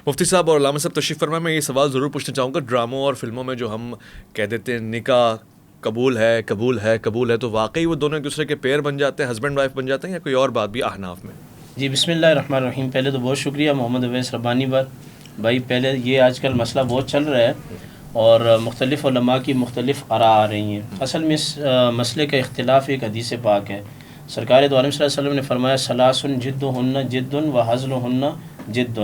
مفتی صاحب اور علامہ صاحب تشریف فرمائیں. میں یہ سوال ضرور پوچھنا چاہوں گا, ڈراموں اور فلموں میں جو ہم کہہ دیتے ہیں نکاح قبول ہے قبول ہے قبول ہے, تو واقعی وہ دونوں ایک دوسرے کے پیر بن جاتے ہیں, ہسبینڈ وائف بن جاتے ہیں, یا کوئی اور بات بھی احناف میں؟ جی بسم اللہ الرحمن الرحیم. پہلے تو بہت شکریہ محمد اویس ربانی بھائی. پہلے یہ آج کل مسئلہ بہت چل رہا ہے اور مختلف علماء کی مختلف آراء آ رہی ہیں. اصل میں اس مسئلے کا اختلاف ایک حدیث پاک ہے. سرکار دو عالم صلی اللہ علیہ وسلم نے فرمایا ثلاث جدہن جد و ہزلہن جد.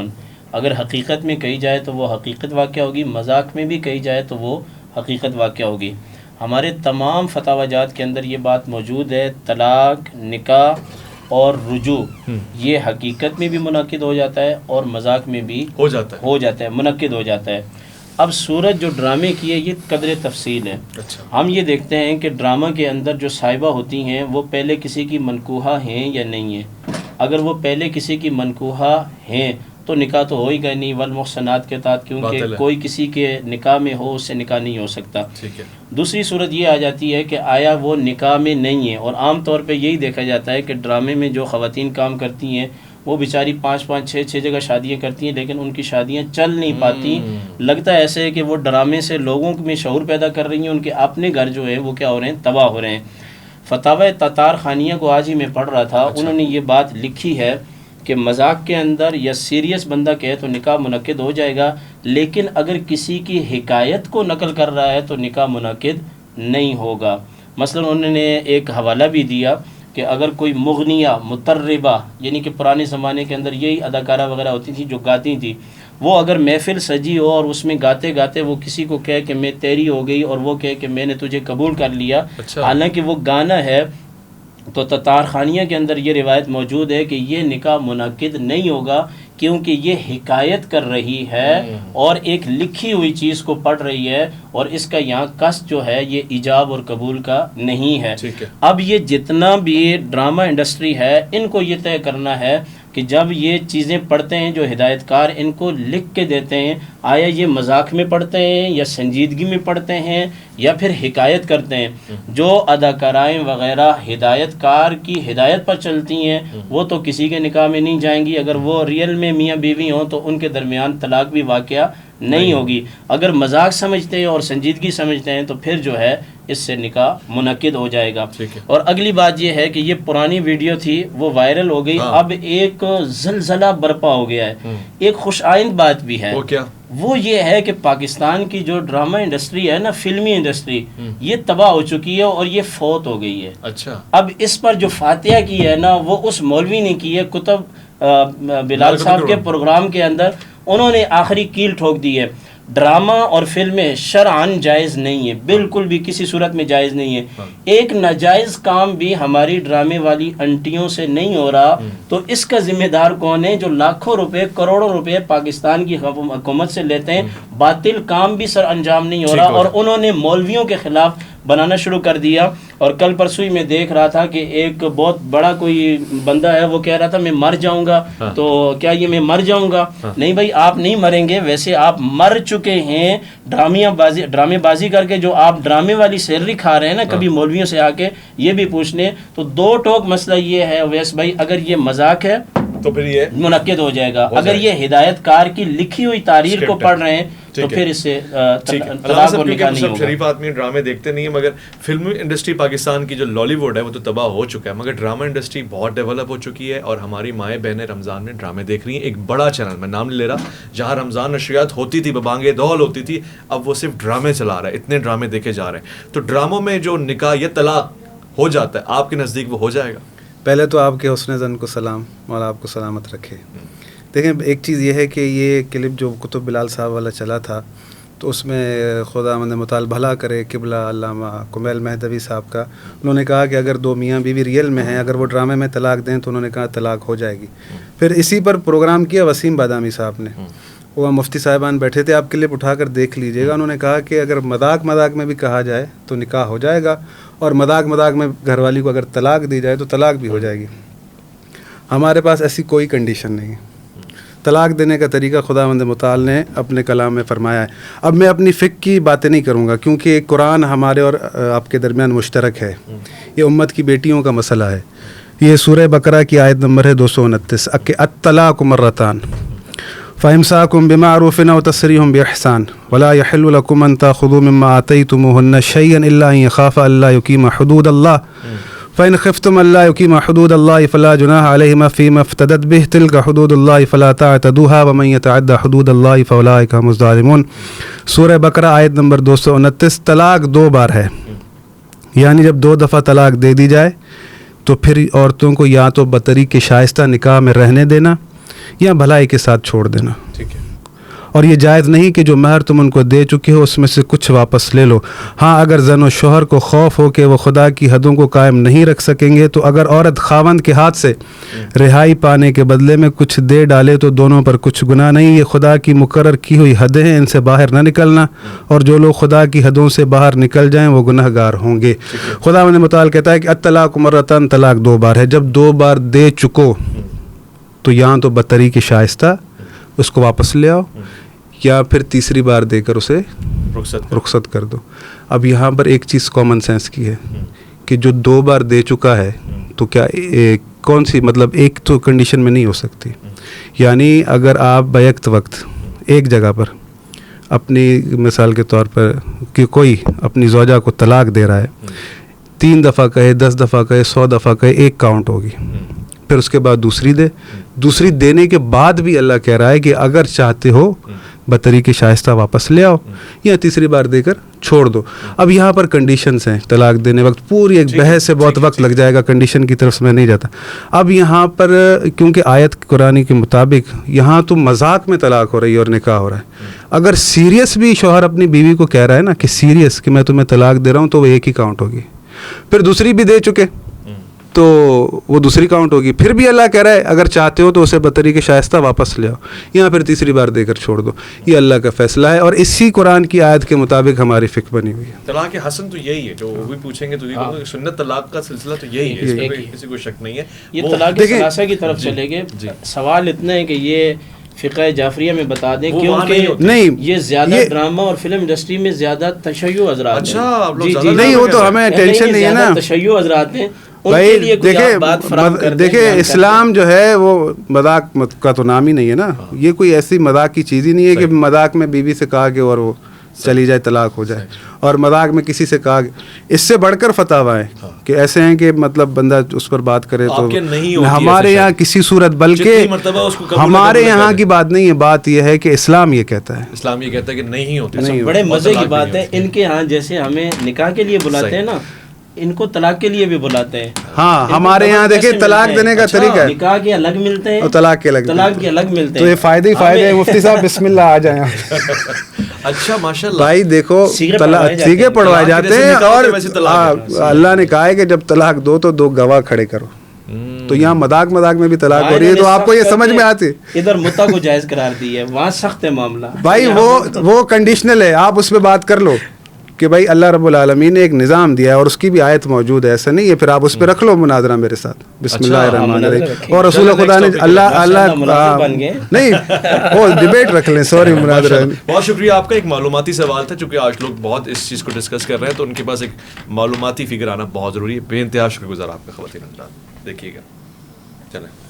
اگر حقیقت میں کہی جائے تو وہ حقیقت واقع ہوگی, مذاق میں بھی کہی جائے تو وہ حقیقت واقع ہوگی. ہمارے تمام فتاوی جات کے اندر یہ بات موجود ہے, طلاق, نکاح اور رجوع یہ حقیقت میں بھی منعقد ہو جاتا ہے اور مذاق میں بھی ہو جاتا ہے منعقد ہو جاتا ہے. اب صورت جو ڈرامے کی ہے یہ قدر تفصیل ہے. ہم یہ دیکھتے ہیں کہ ڈرامہ کے اندر جو صاحبہ ہوتی ہیں وہ پہلے کسی کی منکوحہ ہیں یا نہیں ہیں. اگر وہ پہلے کسی کی منکوحہ ہیں تو نکاح تو ہو ہی گئے نہیں, والمحصنات کے تحت, کیونکہ کوئی کسی کے نکاح میں ہو اس سے نکاح نہیں ہو سکتا. دوسری صورت یہ آ جاتی ہے کہ آیا وہ نکاح میں نہیں ہے, اور عام طور پہ یہی دیکھا جاتا ہے کہ ڈرامے میں جو خواتین کام کرتی ہیں وہ بیچاری 5-5 6 جگہ شادیاں کرتی ہیں, لیکن ان کی شادیاں چل نہیں پاتی. لگتا ہے ایسے ہے کہ وہ ڈرامے سے لوگوں میں شعور پیدا کر رہی ہیں, ان کے اپنے گھر جو ہے وہ کیا ہو رہے ہیں, تباہ ہو رہے ہیں. فتاوی تتار خانیہ کو آج ہی میں پڑھ رہا تھا, انہوں نے یہ بات لکھی ہے کہ مذاق کے اندر یا سیریس بندہ کہے تو نکاح منعقد ہو جائے گا, لیکن اگر کسی کی حکایت کو نقل کر رہا ہے تو نکاح منعقد نہیں ہوگا. مثلا انہوں نے ایک حوالہ بھی دیا کہ اگر کوئی مغنیہ مطربہ, یعنی کہ پرانے زمانے کے اندر یہی اداکارہ وغیرہ ہوتی تھی جو گاتی تھی, وہ اگر محفل سجی ہو اور اس میں گاتے گاتے وہ کسی کو کہے کہ میں تیری ہو گئی اور وہ کہے کہ میں نے تجھے قبول کر لیا, حالانکہ وہ گانا ہے, تو تتار خانیہ کے اندر یہ روایت موجود ہے کہ یہ نکاح منعقد نہیں ہوگا, کیونکہ یہ حکایت کر رہی ہے اور ایک لکھی ہوئی چیز کو پڑھ رہی ہے, اور اس کا یہاں قصد جو ہے یہ ایجاب اور قبول کا نہیں ہے. اب یہ جتنا بھی ڈرامہ انڈسٹری ہے ان کو یہ طے کرنا ہے کہ جب یہ چیزیں پڑھتے ہیں جو ہدایت کار ان کو لکھ کے دیتے ہیں, آیا یہ مذاق میں پڑھتے ہیں یا سنجیدگی میں پڑھتے ہیں یا پھر حکایت کرتے ہیں. جو اداکارائیں وغیرہ ہدایت کار کی ہدایت پر چلتی ہیں وہ تو کسی کے نکاح میں نہیں جائیں گی. اگر وہ ریئل میں میاں بیوی ہوں تو ان کے درمیان طلاق بھی واقعہ نہیں ہوگی. اگر مذاق سمجھتے ہیں اور سنجیدگی سمجھتے ہیں تو پھر جو ہے اس سے نکاح منعقد ہو جائے گا. اور اگلی بات یہ ہے کہ یہ پرانی ویڈیو تھی وہ وائرل ہو گئی, اب ایک زلزلہ برپا ہو گیا ہے. ایک خوش آئند بات بھی ہے, وہ یہ ہے کہ پاکستان کی جو ڈرامہ انڈسٹری ہے نا, فلمی انڈسٹری, یہ تباہ ہو چکی ہے اور یہ فوت ہو گئی ہے. اب اس پر جو فاتحہ کی ہے نا وہ اس مولوی نے کی ہے, کتب بلال صاحب کے پروگرام کے اندر انہوں نے آخری کیل ٹھوک دی ہے. ڈرامہ اور فلمیں شرعاً جائز نہیں ہے, بالکل بھی کسی صورت میں جائز نہیں ہے. ایک ناجائز کام بھی ہماری ڈرامے والی انٹیوں سے نہیں ہو رہا, تو اس کا ذمہ دار کون ہے؟ جو لاکھوں روپے کروڑوں روپے پاکستان کی حکومت سے لیتے ہیں. باطل کام بھی سر انجام نہیں ہو رہا, اور انہوں نے مولویوں کے خلاف بنانا شروع کر دیا. اور کل پرسوئی میں دیکھ رہا تھا کہ ایک بہت بڑا کوئی بندہ ہے, وہ کہہ رہا تھا میں مر جاؤں گا. تو کیا یہ میں مر جاؤں گا؟ نہیں بھائی, آپ نہیں مریں گے, ویسے آپ مر چکے ہیں ڈرامے بازی کر کے. جو آپ ڈرامے والی سیلری کھا رہے ہیں نا, کبھی مولویوں سے آ کے یہ بھی پوچھ لیں. تو دو ٹوک مسئلہ یہ ہے اویس بھائی, اگر یہ مذاق ہے تو پھر یہ منعقد ہو جائے گا, اگر یہ ہدایت کار کی لکھی ہوئی تحریر کو پڑھ رہے ہیں تو پھر اس سے طلاق اور نکاح نہیں ہوگا. شریف آدمی ڈرامے دیکھتے نہیں ہیں, مگر فلم انڈسٹری پاکستان کی جو لالی ووڈ ہے وہ تو تباہ ہو چکا ہے, مگر ڈرامہ انڈسٹری بہت ڈیولپ ہو چکی ہے, اور ہماری مائیں بہنیں رمضان میں ڈرامے دیکھ رہی ہیں. ایک بڑا چینل, میں نام نہیں لے رہا, جہاں رمضان نشریات ہوتی تھی, ببانگے دول ہوتی تھی, اب وہ صرف ڈرامے چلا رہا ہے. اتنے ڈرامے دیکھے جا رہے ہیں. تو ڈراموں میں جو نکاح یا طلاق ہو جاتا ہے, آپ کے نزدیک وہ ہو جائے گا؟ پہلے تو آپ کے حسن زن کو سلام, اور آپ کو سلامت رکھے. دیکھیں, ایک چیز یہ ہے کہ یہ کلپ جو کتب بلال صاحب والا چلا تھا, تو اس میں خدا مند مطال بھلا کرے قبلہ علامہ کمیل مہدوی صاحب کا, انہوں نے کہا کہ اگر دو میاں بیوی ریئل میں ہیں, اگر وہ ڈرامے میں طلاق دیں تو انہوں نے کہا طلاق ہو جائے گی. پھر اسی پر پروگرام کیا وسیم بادامی صاحب نے, وہ مفتی صاحبان بیٹھے تھے, آپ کلپ اٹھا کر دیکھ لیجئے گا. انہوں نے کہا کہ اگر مذاق میں بھی کہا جائے تو نکاح ہو جائے گا, اور مذاق میں گھر والی کو اگر طلاق دی جائے تو طلاق بھی ہو جائے گی. ہمارے پاس ایسی کوئی کنڈیشن نہیں ہے. طلاق دینے کا طریقہ خداوند متعال نے اپنے کلام میں فرمایا ہے. اب میں اپنی فقہ کی باتیں نہیں کروں گا, کیونکہ قرآن ہمارے اور آپ کے درمیان مشترک ہے. یہ امت کی بیٹیوں کا مسئلہ ہے. یہ سورہ بقرہ کی آیت نمبر ہے 229, کہ الطلاق مرتان فإمساكم بمعروف أو تسريح بإحسان ولا يحل لكم أن تأخذوا مما آتيتموهن شيئا إلا أن يخافا ألا يقيما حدود الله فإن خفتم ألا يقيما حدود الله فلا جناح عليهما فيما افتدت به تلك حدود الله فلا تعتدوها ومن يتعدى حدود الله فأولئك هم الظالمون. سورہ بقرہ آیت نمبر 229. طلاق 2 بار ہے، یعنی جب 2 دفعہ طلاق دے دی جائے تو پھر عورتوں کو یا تو بطریق شائستہ نکاح میں رہنے دینا یا بھلائی کے ساتھ چھوڑ دینا. ٹھیک ہے. اور یہ جائز نہیں کہ جو مہر تم ان کو دے چکے ہو اس میں سے کچھ واپس لے لو. ہاں اگر زن و شوہر کو خوف ہو کہ وہ خدا کی حدوں کو قائم نہیں رکھ سکیں گے تو اگر عورت خاوند کے ہاتھ سے رہائی پانے کے بدلے میں کچھ دے ڈالے تو دونوں پر کچھ گناہ نہیں. یہ خدا کی مقرر کی ہوئی حدیں ہیں، ان سے باہر نہ نکلنا، اور جو لوگ خدا کی حدوں سے باہر نکل جائیں وہ گناہ گار ہوں گے. خدا متعال کہتا ہے کہ الطلاق مرتان، طلاق 2 بار ہے. جب 2 بار دے چکو تو یہاں تو بطریق شائستہ اس کو واپس لے آؤ یا پھر تیسری بار دے کر اسے رخصت کر دو. اب یہاں پر ایک چیز کامن سینس کی ہے کہ جو 2 بار دے چکا ہے تو کیا کون سی مطلب ایک تو کنڈیشن میں نہیں ہو سکتی. یعنی اگر آپ بیک وقت ایک جگہ پر اپنی مثال کے طور پر کہ کوئی اپنی زوجہ کو طلاق دے رہا ہے، 3 دفعہ کہے 10 دفعہ کہے 100 دفعہ کہے، ایک کاؤنٹ ہوگی. پھر اس کے بعد دوسری دینے کے بعد بھی اللہ کہہ رہا ہے کہ اگر چاہتے ہو بطریق شائستہ واپس لے آؤ یا تیسری بار دے کر چھوڑ دو. اب یہاں پر کنڈیشنز ہیں طلاق دینے وقت، پوری ایک بحث سے بہت وقت لگ جائے گا، کنڈیشن کی طرف سے میں نہیں جاتا. اب یہاں پر کیونکہ آیت قرآنی کے مطابق یہاں تو مذاق میں طلاق ہو رہی ہے اور نکاح ہو رہا ہے. اگر سیریس بھی شوہر اپنی بیوی کو کہہ رہا ہے نا کہ سیریس کہ میں تمہیں طلاق دے رہا ہوں تو وہ ایک ہی کاؤنٹ ہوگی. پھر دوسری بھی دے چکے تو وہ دوسری کاؤنٹ ہوگی. پھر بھی اللہ کہہ رہا ہے اگر چاہتے ہو تو اسے بطریق شائستہ واپس لے آؤ یا پھر تیسری بار دے کر چھوڑ دو. یہ اللہ کا فیصلہ ہے اور اسی قرآن کی آیت کے مطابق ہماری فکر بنی ہوئی ہے. طلاق حسن تو یہی ہے جو وہ بھی پوچھیں گے تو سنت طلاق کا سلسلہ تو یہی ہے، اس میں کسی کو شک نہیں ہے. یہ طلاق ثلاثہ کی طرف چلے گئے. سوال اتنا ہے کہ یہ فقہ جعفریہ میں بتا دیں کیونکہ نہیں یہ زیادہ ڈرامہ اور فلم انڈسٹری میں زیادہ تشیع حضرات. اچھا نہیں وہ تو ہمیں ٹینشن نہیں ہے نا، تشیع حضرات ہیں. بھائی دیکھیں اسلام جو ہے وہ مذاق کا تو نام ہی نہیں ہے نا. یہ کوئی ایسی مذاق کی چیز ہی نہیں ہے کہ مذاق میں بیوی سے کہا کہ اور وہ چلی جائے طلاق ہو جائے، اور مذاق میں کسی سے کہا. اس سے بڑھ کر فتاوی ہیں کہ ایسے ہیں کہ مطلب بندہ اس پر بات کرے تو ہمارے یہاں کسی صورت، بلکہ ہمارے یہاں کی بات نہیں ہے، بات یہ ہے کہ اسلام یہ کہتا ہے، اسلام یہ کہتا ہے کہ نہیں ہوتی. بڑے مزے کی بات ہے ان کے ہاں جیسے ہمیں نکاح کے لیے بلاتے ہیں نا، ان کو طلاق کے لیے بھی بلاتے ہیں. ہاں ہمارے یہاں دیکھیں طلاق دینے کا طریقہ ہے، نکاح کے الگ ملتے ہیں اور طلاق کے الگ ملتے ہیں. تو یہ فائدے ہی فائدے ہیں. مفتی صاحب بسم اللہ آ جائیں. اچھا ماشاءاللہ بھائی دیکھو سیگے پڑھوائے جاتے ہیں، اور اللہ نے کہا ہے کہ جب طلاق دو تو 2 گواہ کھڑے کرو. تو یہاں مذاق میں بھی طلاق ہو رہی ہے تو آپ کو یہ سمجھ میں آتی. ادھر متع کو جائز قرار دی ہے، وہاں سخت ہے معاملہ. بھائی وہ کنڈیشنل ہے، آپ اس پہ بات کر لو کہ بھائی اللہ رب العالمین نے ایک نظام دیا ہے اور اس کی بھی آیت موجود ہے، ایسا نہیں ہے. پھر آپ اس پہ رکھ لو مناظرہ میرے ساتھ. بسم اللہ الرحمن الرحیم. اور رسول خدا نے اللہ نہیں وہ ڈبیٹ رکھ لیں. سوری مناظرہ. بہت شکریہ آپ کا. ایک معلوماتی سوال تھا چونکہ آج لوگ بہت اس چیز کو ڈسکس کر رہے ہیں تو ان کے پاس ایک معلوماتی فگر آنا بہت ضروری ہے. بے انتہا شکر گزار آپ کا خواتین حضرات. دیکھیے گا چلیں.